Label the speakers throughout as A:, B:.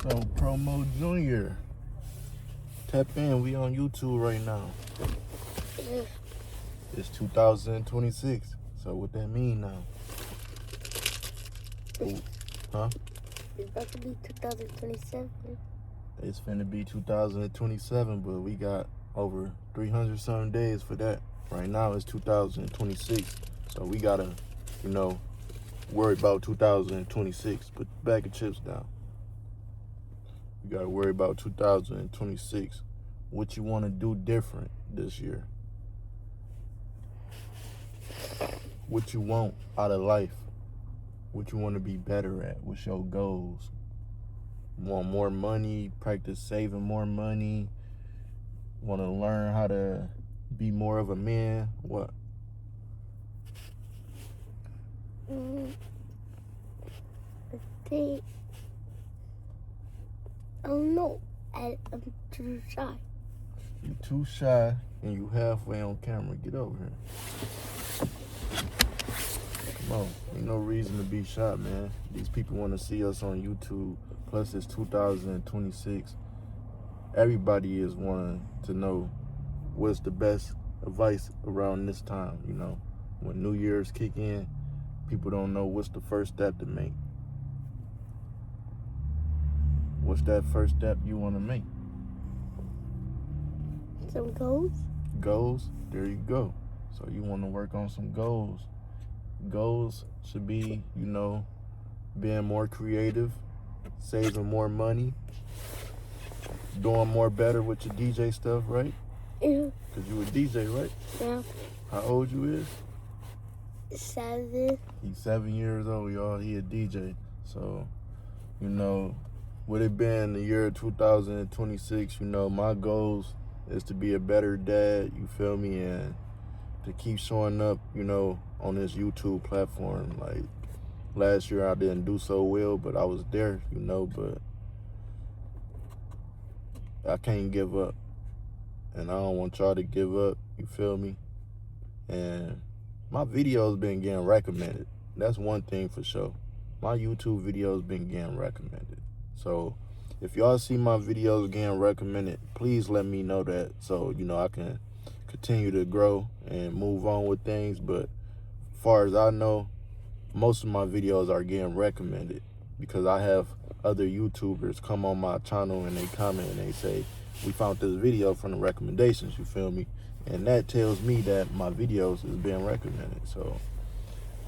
A: So Promo Junior, tap in. We on YouTube right now. It's 2026. So what that mean now? Ooh, huh?
B: It's about to be 2027.
A: It's finna be 2027, but we got over 300 some days for that. Right now it's 2026. So we gotta, worry about 2026. Put the bag of chips down. You gotta worry about 2026. What you wanna do different this year? What you want out of life? What you wanna be better at? What's your goals? Want more money? Practice saving more money? Wanna learn how to be more of a man? What?
B: I think, I don't know. I'm too shy.
A: You too shy and you halfway on camera. Get over here. Come on. Ain't no reason to be shy, man. These people want to see us on YouTube. Plus, it's 2026. Everybody is wanting to know what's the best advice around this time, When New Year's kick in, people don't know what's the first step to make. What's that first step you want to make?
B: Some goals?
A: Goals? There you go. So you want to work on some goals. Goals should be, being more creative, saving more money, doing more better with your DJ stuff, right?
B: Yeah.
A: Because you a DJ, right?
B: Yeah.
A: How old you is?
B: 7.
A: He's 7 years old, y'all. He a DJ. So, with it being the year 2026, my goals is to be a better dad, you feel me, and to keep showing up, on this YouTube platform. Like, last year I didn't do so well, but I was there, but I can't give up. And I don't want y'all to give up, you feel me? And my videos been getting recommended. That's one thing for sure. My YouTube videos been getting recommended. So if y'all see my videos getting recommended, please let me know that so, I can continue to grow and move on with things. But as far as I know, most of my videos are getting recommended because I have other YouTubers come on my channel and they comment and they say, we found this video from the recommendations, you feel me? And that tells me that my videos is being recommended. So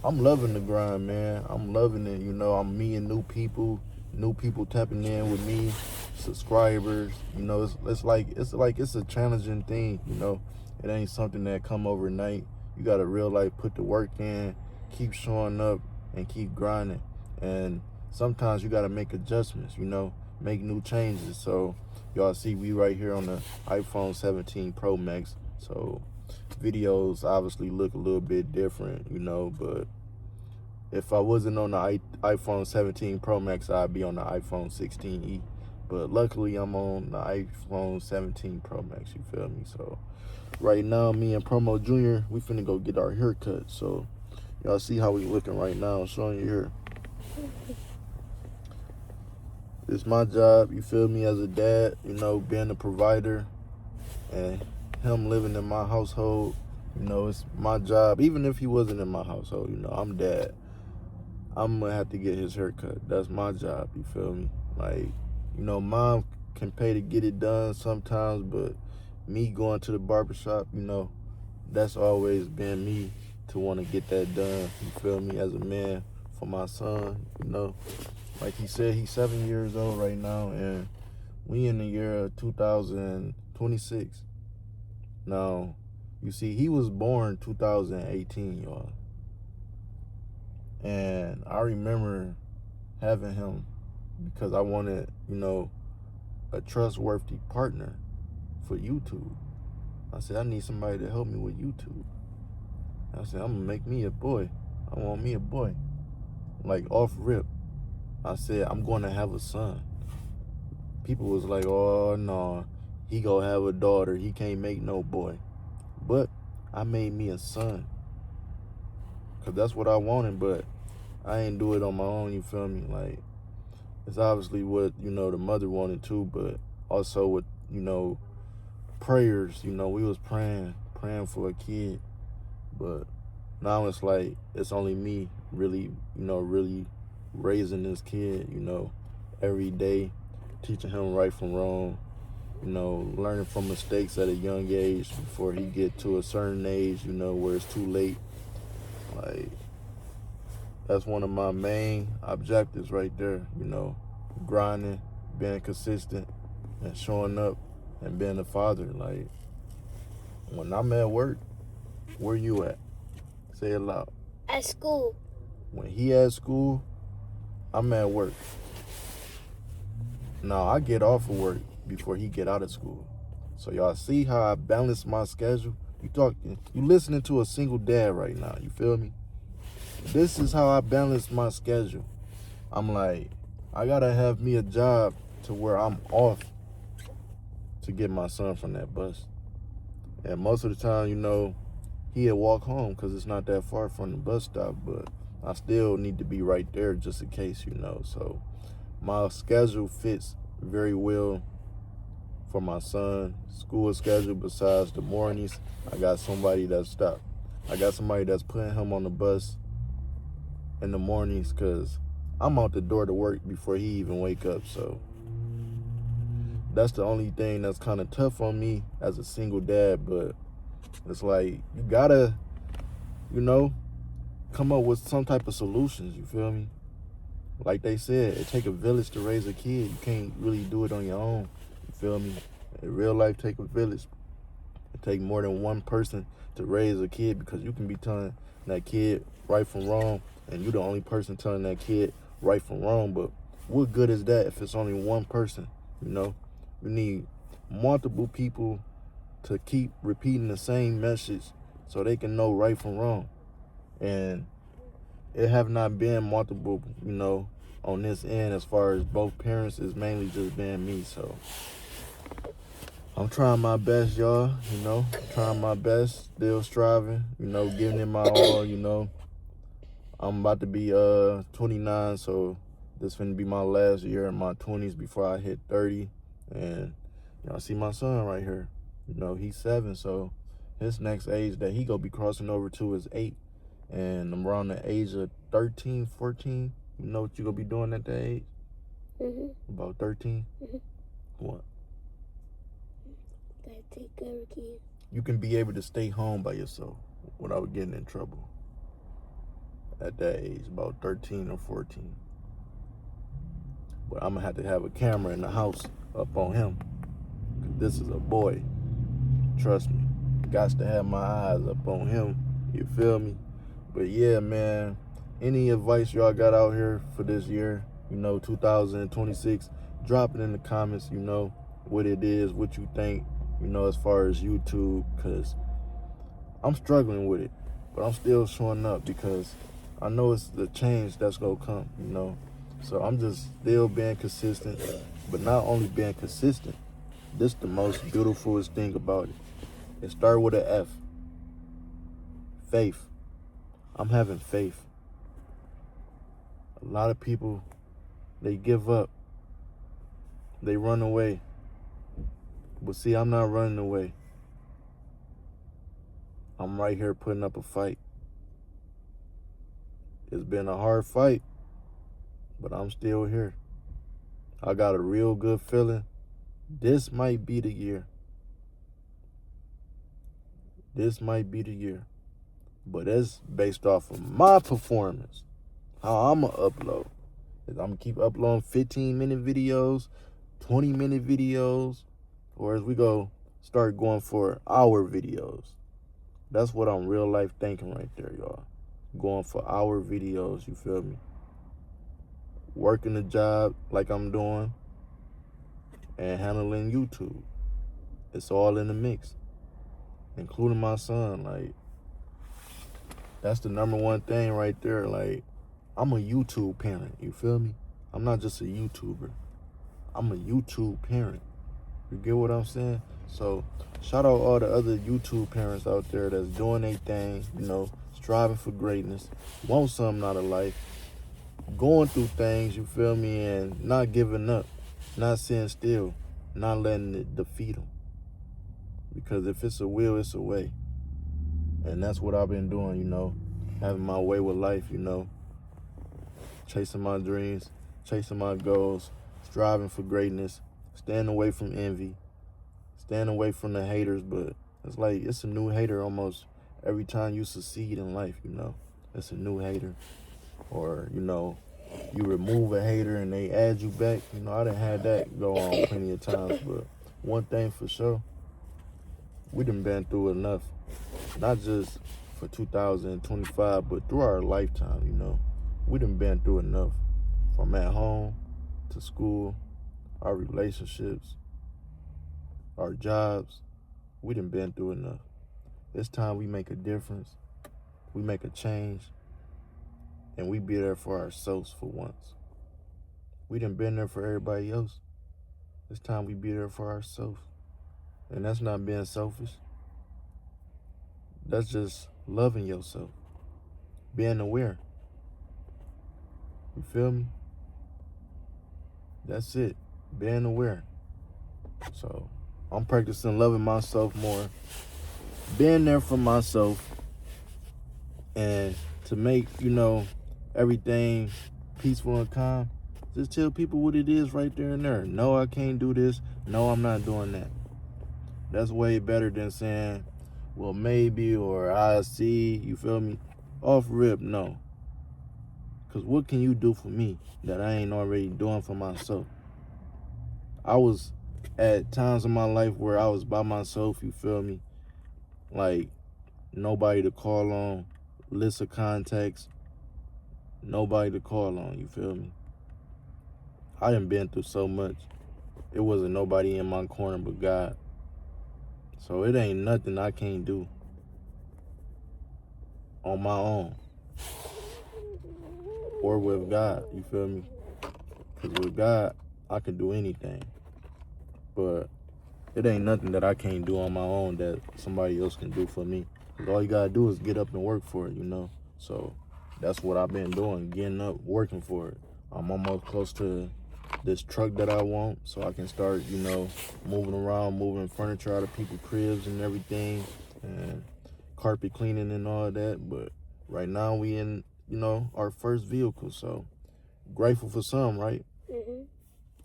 A: I'm loving the grind, man. I'm loving it. I'm meeting new people tapping in with me, subscribers. It's a challenging thing. It ain't something that come overnight. You gotta real put the work in, keep showing up, and keep grinding. And sometimes you gotta make adjustments. Make new changes. So y'all see we right here on the iPhone 17 Pro Max. So videos obviously look a little bit different, but if I wasn't on the iPhone 17 Pro Max, I'd be on the iPhone 16e. But luckily, I'm on the iPhone 17 Pro Max, you feel me? So right now, me and Promo Junior, we finna go get our haircut. So y'all see how we looking right now, showing you here. It's my job, you feel me, as a dad, being a provider and him living in my household, it's my job. Even if he wasn't in my household, I'm dad. I'm gonna have to get his haircut. That's my job, you feel me? Like, mom can pay to get it done sometimes, but me going to the barbershop, that's always been me to want to get that done, you feel me, as a man for my son, Like he said, he's 7 years old right now, and we in the year of 2026. Now, you see, he was born 2018, y'all. And I remember having him because I wanted, a trustworthy partner for YouTube. I said, I need somebody to help me with YouTube. I said, I'm gonna make me a boy. I want me a boy. Like, off rip. I said, I'm gonna have a son. People was like, oh, no, he gonna have a daughter. He can't make no boy. But I made me a son. Because that's what I wanted, but I ain't do it on my own, you feel me? Like, it's obviously what, the mother wanted too, but also with, prayers, we was praying for a kid. But now it's like, it's only me really, really raising this kid, every day, teaching him right from wrong, learning from mistakes at a young age before he get to a certain age, where it's too late. Like, that's one of my main objectives right there, grinding, being consistent, and showing up and being a father. Like, when I'm at work, where you at? Say it loud.
B: At school.
A: When he at school, I'm at work. Now, I get off of work before he get out of school. So y'all see how I balance my schedule? You listening to a single dad right now, you feel me? This is how I balance my schedule. I'm like, I gotta have me a job to where I'm off to get my son from that bus. And most of the time, he'll walk home because it's not that far from the bus stop, but I still need to be right there just in case, So my schedule fits very well for my son's school schedule. Besides the mornings, I got somebody that's putting him on the bus in the mornings because I'm out the door to work before he even wake up. So that's the only thing that's kind of tough on me as a single dad. But it's like, you gotta, come up with some type of solutions, you feel me? Like they said, it take a village to raise a kid. You can't really do it on your own, you feel me? In real life, take a village. It take more than one person to raise a kid, because you can be telling that kid right from wrong, and you the only person telling that kid right from wrong. But what good is that if it's only one person, We need multiple people to keep repeating the same message so they can know right from wrong. And it have not been multiple, on this end as far as both parents. It's mainly just been me. So I'm trying my best, y'all, trying my best, still striving, giving it my all, I'm about to be 29, so this finna be my last year in my 20s before I hit 30. And I see my son right here. He's 7, so his next age that he gonna be crossing over to is 8. And I'm around the age of 13, 14. You know what you gonna be doing at that age? About 13? What?
B: Gotta take care of kids.
A: You can be able to stay home by yourself without getting in trouble at that age, about 13 or 14. But I'm gonna have to have a camera in the house up on him. This is a boy. Trust me. Got to have my eyes up on him. You feel me? But yeah, man, any advice y'all got out here for this year, 2026, drop it in the comments, what it is, what you think, as far as YouTube, because I'm struggling with it, but I'm still showing up because I know it's the change that's going to come, So I'm just still being consistent, but not only being consistent, this the most beautifulest thing about it. It started with an F. Faith. I'm having faith. A lot of people, they give up. They run away. But see, I'm not running away. I'm right here putting up a fight. It's been a hard fight, but I'm still here. I got a real good feeling. This might be the year. This might be the year. But that's based off of my performance. How I'm going to upload. I'm going to keep uploading 15-minute videos, 20-minute videos, or as we go, start going for hour videos. That's what I'm real life thinking right there, y'all. Going for hour videos, you feel me? Working a job like I'm doing and handling YouTube. It's all in the mix, including my son. Like, that's the number one thing right there. Like, I'm a YouTube parent, you feel me? I'm not just a YouTuber. I'm a YouTube parent. You get what I'm saying? So, shout out all the other YouTube parents out there that's doing their thing, striving for greatness, want something out of life, going through things, you feel me, and not giving up, not sitting still, not letting it defeat them. Because if it's a will, it's a way. And that's what I've been doing, having my way with life, chasing my dreams, chasing my goals, striving for greatness, staying away from envy, staying away from the haters. But it's like it's a new hater almost every time you succeed in life, It's a new hater. Or, you remove a hater and they add you back. I done had that go on plenty of times. But one thing for sure, we done been through enough. Not just for 2025, but through our lifetime, We done been through enough. From at home to school, our relationships, our jobs, we done been through enough. It's time we make a difference. We make a change. And we be there for ourselves for once. We done been there for everybody else. It's time we be there for ourselves. And that's not being selfish. That's just loving yourself. Being aware. You feel me? That's it. Being aware. So I'm practicing loving myself more. Being there for myself. And to make, everything peaceful and calm, just tell people what it is right there and there. No, I can't do this. No, I'm not doing that. That's way better than saying, well, maybe, or I see, you feel me? Off rip, no. Because what can you do for me that I ain't already doing for myself? I was at times in my life where I was by myself, you feel me? Like, nobody to call on, list of contacts, nobody to call on, you feel me? I done been through so much. It wasn't nobody in my corner but God. So it ain't nothing I can't do on my own or with God, you feel me? Because with God, I can do anything. But it ain't nothing that I can't do on my own that somebody else can do for me. Because all you got to do is get up and work for it, So that's what I've been doing, getting up, working for it. I'm almost close to this truck that I want, so I can start, moving around, moving furniture out of people's cribs and everything, and carpet cleaning and all that. But right now we in, our first vehicle, so grateful for some, right?
B: Mm-hmm.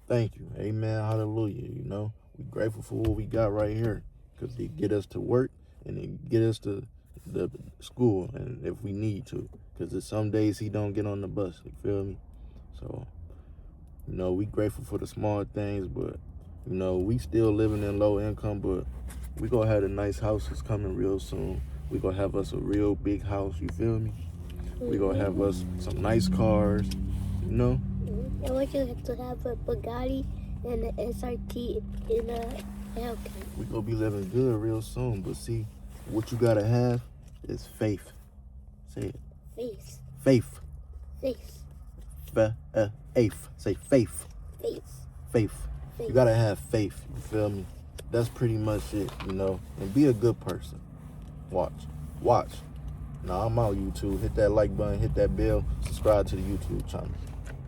A: Thank you. Amen. Hallelujah. We grateful for what we got right here, because they get us to work and they get us to the school, and if we need to, because some days he don't get on the bus, you feel me? So we grateful for the small things, but we still living in low income, but we gonna have the nice houses coming real soon. We gonna have us a real big house, you feel me? We gonna have us some nice cars,
B: I want you to have a Bugatti and an SRT in a Hellcat.
A: We gonna be living good real soon, but see, what you gotta have is faith. Say it.
B: Faith.
A: Faith.
B: Faith.
A: Faith. Say faith.
B: Faith.
A: Faith. You gotta have faith, you feel me? That's pretty much it, And be a good person. Watch. Now I'm out, YouTube. Hit that like button, hit that bell, subscribe to the YouTube channel.